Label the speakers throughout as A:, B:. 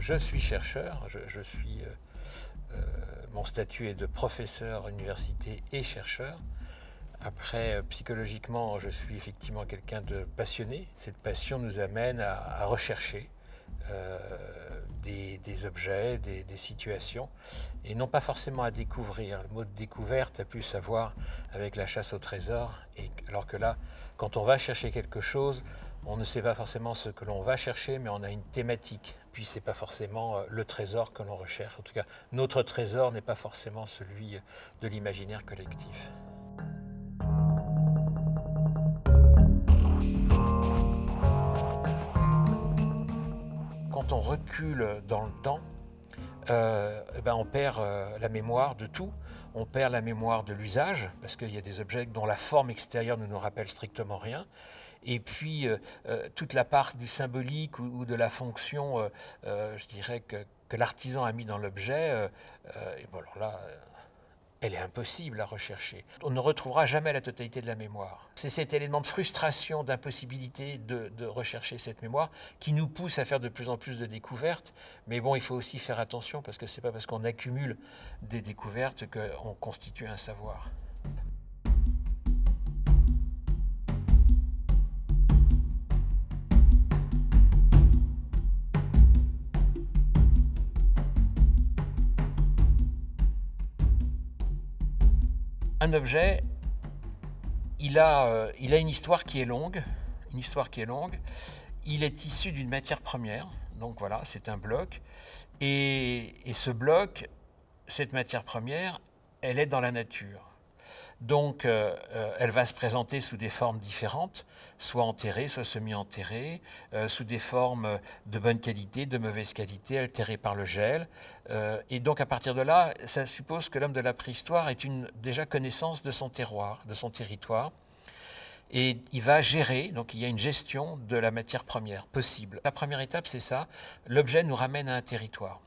A: Je suis chercheur, mon statut est de professeur université et chercheur. Après, psychologiquement, je suis effectivement quelqu'un de passionné. Cette passion nous amène à rechercher des objets, des situations, et non pas forcément à découvrir. Le mot de découverte a plus à voir avec la chasse au trésor, alors que là, quand on va chercher quelque chose, on ne sait pas forcément ce que l'on va chercher, mais on a une thématique. Puis c'est pas forcément le trésor que l'on recherche. En tout cas, notre trésor n'est pas forcément celui de l'imaginaire collectif. Quand on recule dans le temps, on perd la mémoire de tout. On perd la mémoire de l'usage, parce qu'il y a des objets dont la forme extérieure ne nous rappelle strictement rien. Et puis, toute la part du symbolique ou de la fonction, je dirais, que l'artisan a mis dans l'objet, alors là, elle est impossible à rechercher. On ne retrouvera jamais la totalité de la mémoire. C'est cet élément de frustration, d'impossibilité de rechercher cette mémoire qui nous pousse à faire de plus en plus de découvertes. Mais bon, il faut aussi faire attention parce que ce n'est pas parce qu'on accumule des découvertes qu'on constitue un savoir. Un objet, il a une histoire qui est longue, Il est issu d'une matière première, donc voilà, c'est un bloc. Et ce bloc, cette matière première, elle est dans la nature. Donc, elle va se présenter sous des formes différentes, soit enterrée, soit semi-enterrée, sous des formes de bonne qualité, de mauvaise qualité, altérées par le gel. Et donc, à partir de là, ça suppose que l'homme de la préhistoire ait déjà connaissance de son terroir, de son territoire. Et il va gérer, donc il y a une gestion de la matière première possible. La première étape, c'est ça, l'objet nous ramène à un territoire.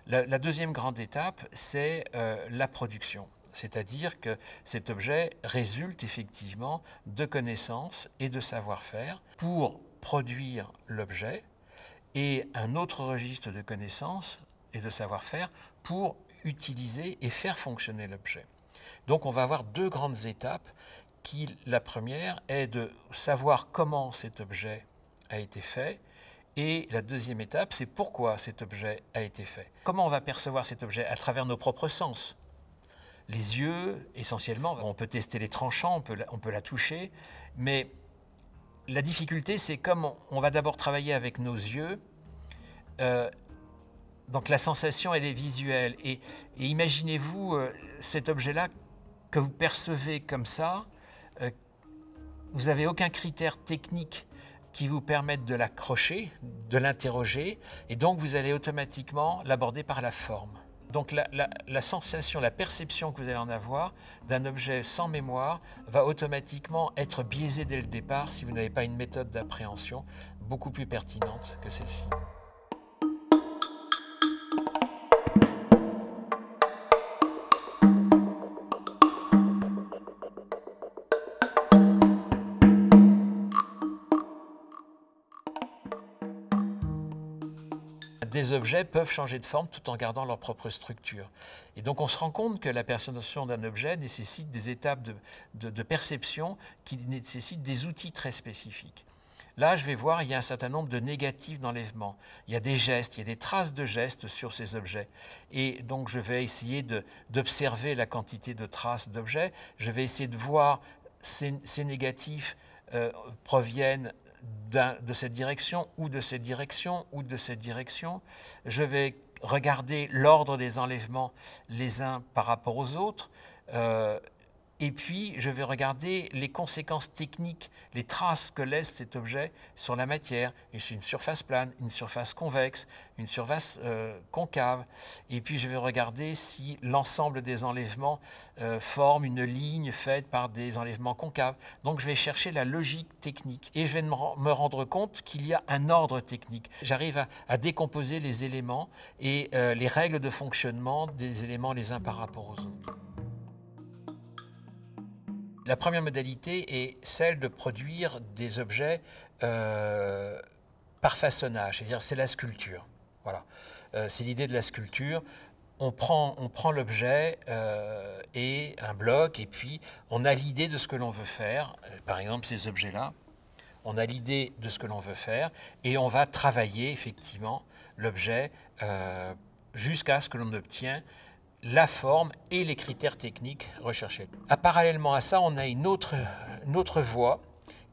A: La deuxième grande étape, c'est la production. C'est-à-dire que cet objet résulte effectivement de connaissances et de savoir-faire pour produire l'objet et un autre registre de connaissances et de savoir-faire pour utiliser et faire fonctionner l'objet. Donc on va avoir deux grandes étapes. La première est de savoir comment cet objet a été fait. Et la deuxième étape, c'est pourquoi cet objet a été fait. Comment on va percevoir cet objet? À travers nos propres sens. Les yeux, essentiellement, on peut tester les tranchants, on peut la toucher, mais la difficulté, c'est comme on va d'abord travailler avec nos yeux, donc la sensation, elle est visuelle. Et imaginez-vous cet objet-là que vous percevez comme ça, vous n'avez aucun critère technique qui vous permette de l'accrocher, de l'interroger, et donc vous allez automatiquement l'aborder par la forme. Donc la sensation, la perception que vous allez en avoir d'un objet sans mémoire va automatiquement être biaisée dès le départ si vous n'avez pas une méthode d'appréhension beaucoup plus pertinente que celle-ci. Des objets peuvent changer de forme tout en gardant leur propre structure. Et donc on se rend compte que la perception d'un objet nécessite des étapes de perception qui nécessitent des outils très spécifiques. Là, je vais voir, il y a un certain nombre de négatifs d'enlèvement. Il y a des gestes, il y a des traces de gestes sur ces objets. Et donc je vais essayer d'observer la quantité de traces d'objets. Je vais essayer de voir ces négatifs proviennent de cette direction ou de cette direction ou de cette direction. Je vais regarder l'ordre des enlèvements les uns par rapport aux autres. Et puis, je vais regarder les conséquences techniques, les traces que laisse cet objet sur la matière. C'est une surface plane, une surface convexe, une surface concave. Et puis, je vais regarder si l'ensemble des enlèvements forme une ligne faite par des enlèvements concaves. Donc, je vais chercher la logique technique. Et je vais me rendre compte qu'il y a un ordre technique. J'arrive à décomposer les éléments et les règles de fonctionnement des éléments les uns par rapport aux autres. La première modalité est celle de produire des objets par façonnage, c'est-à-dire c'est la sculpture. Voilà. C'est l'idée de la sculpture. On prend l'objet et un bloc, et puis on a l'idée de ce que l'on veut faire. Par exemple, ces objets-là, on a l'idée de ce que l'on veut faire, et on va travailler effectivement l'objet jusqu'à ce que l'on obtienne la forme et les critères techniques recherchés. Parallèlement à ça, on a une autre voie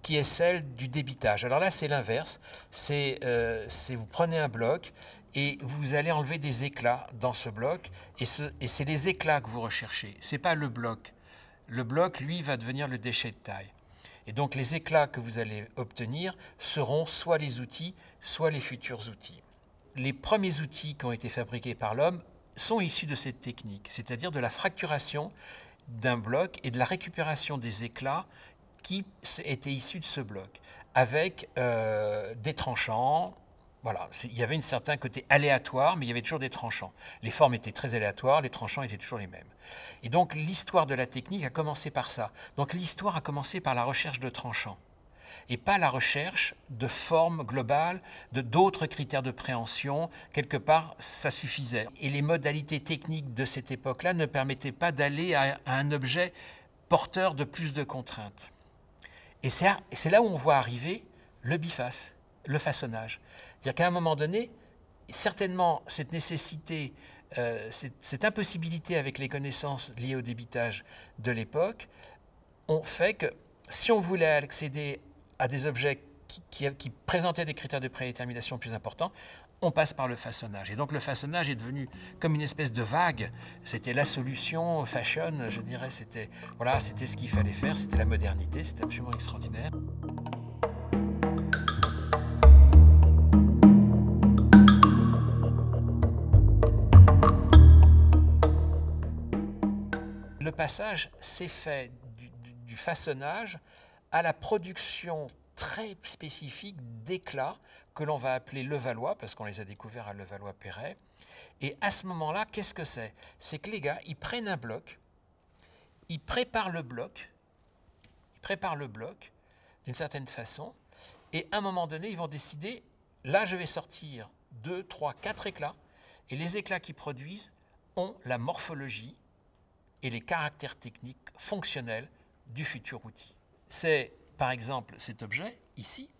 A: qui est celle du débitage. Alors là, c'est l'inverse. C'est vous prenez un bloc et vous allez enlever des éclats dans ce bloc, et c'est les éclats que vous recherchez. Ce n'est pas le bloc. Le bloc, lui, va devenir le déchet de taille. Et donc les éclats que vous allez obtenir seront soit les outils, soit les futurs outils. Les premiers outils qui ont été fabriqués par l'homme sont issus de cette technique, c'est-à-dire de la fracturation d'un bloc et de la récupération des éclats qui étaient issus de ce bloc, avec des tranchants. Voilà, il y avait un certain côté aléatoire, mais il y avait toujours des tranchants. Les formes étaient très aléatoires, les tranchants étaient toujours les mêmes. Et donc l'histoire de la technique a commencé par ça. Donc l'histoire a commencé par la recherche de tranchants, et pas la recherche de formes globales, d'autres critères de préhension. Quelque part, ça suffisait. Et les modalités techniques de cette époque-là ne permettaient pas d'aller à un objet porteur de plus de contraintes. Et c'est là où on voit arriver le biface, le façonnage. C'est-à-dire qu'à un moment donné, certainement, cette nécessité, cette impossibilité avec les connaissances liées au débitage de l'époque, ont fait que si on voulait accéder à des objets qui présentaient des critères de prédétermination plus importants, on passe par le façonnage. Et donc le façonnage est devenu comme une espèce de vague. C'était la solution fashion, je dirais. C'était ce qu'il fallait faire, c'était la modernité, c'était absolument extraordinaire. Le passage s'est fait du façonnage à la production très spécifique d'éclats que l'on va appeler Levallois, parce qu'on les a découverts à Levallois-Perret. Et à ce moment-là, qu'est-ce que c'est? C'est que les gars, ils prennent un bloc, ils préparent le bloc d'une certaine façon, et à un moment donné, ils vont décider, là, je vais sortir 2, 3, 4 éclats, et les éclats qu'ils produisent ont la morphologie et les caractères techniques fonctionnels du futur outil. C'est, par exemple, cet objet, ici,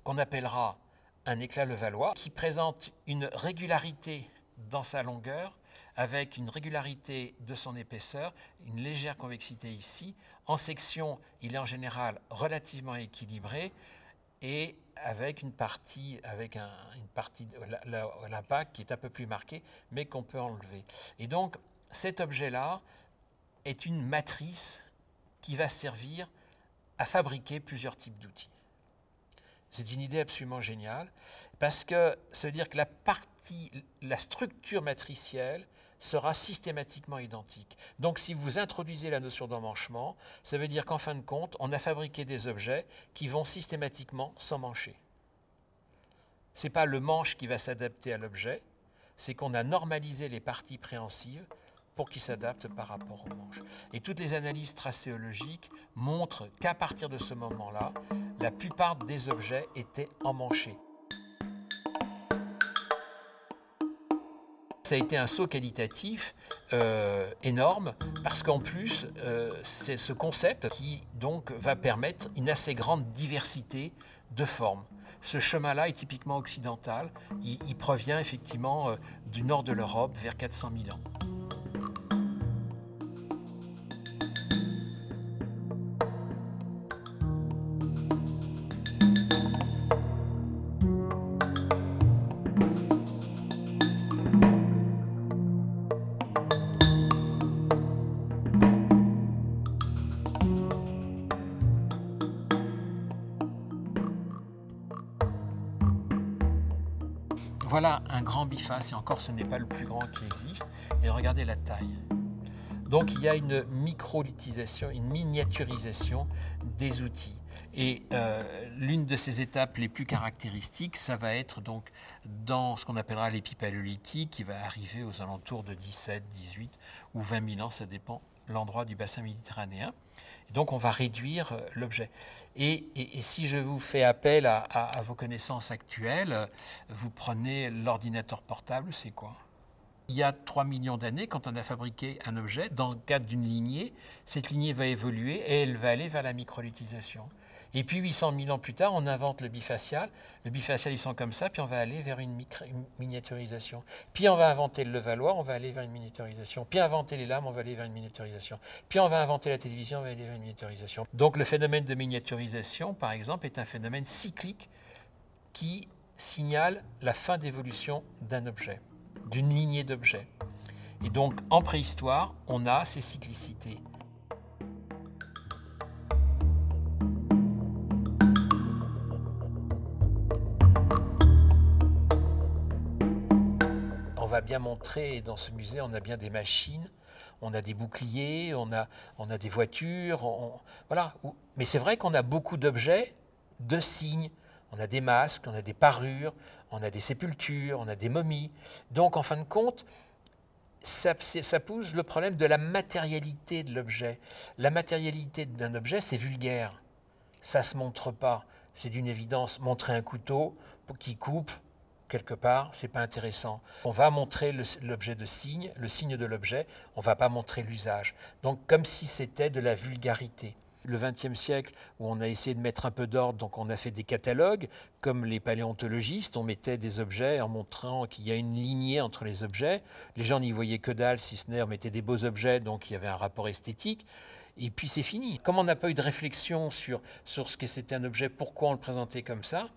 A: qu'on appellera un éclat Levallois, qui présente une régularité dans sa longueur, avec une régularité de son épaisseur, une légère convexité ici. En section, il est en général relativement équilibré, et avec une partie, l'impact qui est un peu plus marqué, mais qu'on peut enlever. Et donc, cet objet-là est une matrice qui va servir à fabriquer plusieurs types d'outils. C'est une idée absolument géniale, parce que ça veut dire que la structure matricielle sera systématiquement identique. Donc si vous introduisez la notion d'emmanchement, ça veut dire qu'en fin de compte, on a fabriqué des objets qui vont systématiquement s'emmancher. Ce n'est pas le manche qui va s'adapter à l'objet, c'est qu'on a normalisé les parties préhensives pour qu'ils s'adaptent par rapport aux manches. Et toutes les analyses tracéologiques montrent qu'à partir de ce moment-là, la plupart des objets étaient emmanchés. Ça a été un saut qualitatif énorme, parce qu'en plus, c'est ce concept qui donc va permettre une assez grande diversité de formes. Ce chemin-là est typiquement occidental. Il provient effectivement du nord de l'Europe, vers 400 000 ans. Voilà un grand biface, et encore ce n'est pas le plus grand qui existe, et regardez la taille. Donc il y a une microlithisation, une miniaturisation des outils. Et l'une de ces étapes les plus caractéristiques, ça va être donc dans ce qu'on appellera l'épipaléolithique, qui va arriver aux alentours de 17, 18 ou 20 000 ans, ça dépend l'endroit du bassin méditerranéen. Et donc on va réduire l'objet. Et si je vous fais appel à vos connaissances actuelles, vous prenez l'ordinateur portable, c'est quoi? Il y a 3 millions d'années, quand on a fabriqué un objet, dans le cadre d'une lignée, cette lignée va évoluer et elle va aller vers la microléthisation. Et puis 800 000 ans plus tard, on invente le bifacial. Le bifacial, ils sont comme ça, puis on va aller vers une miniaturisation. Puis on va inventer le levallois, on va aller vers une miniaturisation. Puis inventer les lames, on va aller vers une miniaturisation. Puis on va inventer la télévision, on va aller vers une miniaturisation. Donc le phénomène de miniaturisation, par exemple, est un phénomène cyclique qui signale la fin d'évolution d'un objet, d'une lignée d'objets. Et donc en préhistoire, on a ces cyclicités. On va bien montrer, dans ce musée, on a bien des machines, on a des boucliers, on a des voitures, voilà. Mais c'est vrai qu'on a beaucoup d'objets, de signes. On a des masques, on a des parures, on a des sépultures, on a des momies. Donc, en fin de compte, ça pose le problème de la matérialité de l'objet. La matérialité d'un objet, c'est vulgaire. Ça ne se montre pas. C'est d'une évidence. Montrer un couteau qui coupe, quelque part, ce n'est pas intéressant. On va montrer l'objet de signe, le signe de l'objet, on ne va pas montrer l'usage. Donc, comme si c'était de la vulgarité. Le XXe siècle, où on a essayé de mettre un peu d'ordre, donc on a fait des catalogues, comme les paléontologistes, on mettait des objets en montrant qu'il y a une lignée entre les objets. Les gens n'y voyaient que dalle, si ce n'est on mettait des beaux objets, donc il y avait un rapport esthétique. Et puis c'est fini. Comme on n'a pas eu de réflexion sur ce que c'était un objet, pourquoi on le présentait comme ça,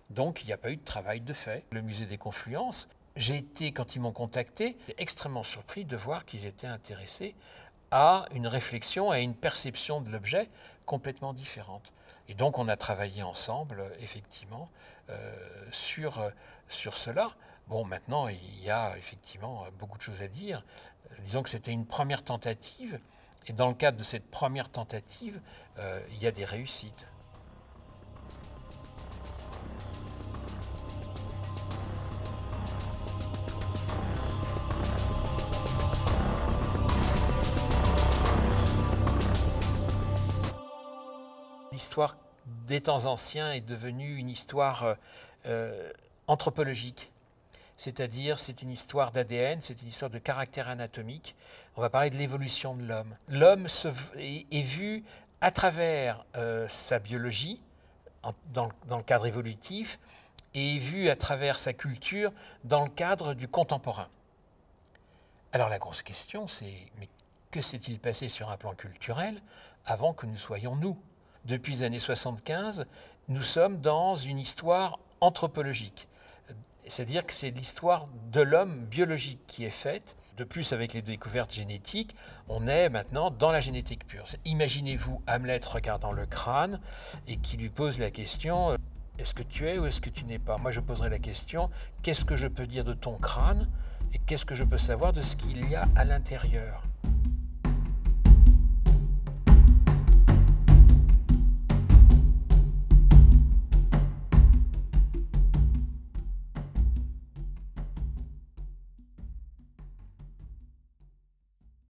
A: donc il n'y a pas eu de travail de fait. Le musée des Confluences, j'ai été, quand ils m'ont contacté, extrêmement surpris de voir qu'ils étaient intéressés à une réflexion, à une perception de l'objet complètement différente. Et donc on a travaillé ensemble, effectivement, sur cela. Bon, maintenant, il y a effectivement beaucoup de choses à dire. Disons que c'était une première tentative, et dans le cadre de cette première tentative, il y a des réussites. L'histoire des temps anciens est devenue une histoire anthropologique. C'est-à-dire, c'est une histoire d'ADN, c'est une histoire de caractère anatomique. On va parler de l'évolution de l'homme. L'homme est vu à travers sa biologie, dans le cadre évolutif, et est vu à travers sa culture, dans le cadre du contemporain. Alors la grosse question, c'est, mais que s'est-il passé sur un plan culturel avant que nous soyons nous ? Depuis les années 75, nous sommes dans une histoire anthropologique. C'est-à-dire que c'est l'histoire de l'homme biologique qui est faite. De plus, avec les découvertes génétiques, on est maintenant dans la génétique pure. Imaginez-vous Hamlet regardant le crâne et qui lui pose la question « Est-ce que tu es ou est-ce que tu n'es pas ?» Moi, je poserais la question « Qu'est-ce que je peux dire de ton crâne et qu'est-ce que je peux savoir de ce qu'il y a à l'intérieur ?»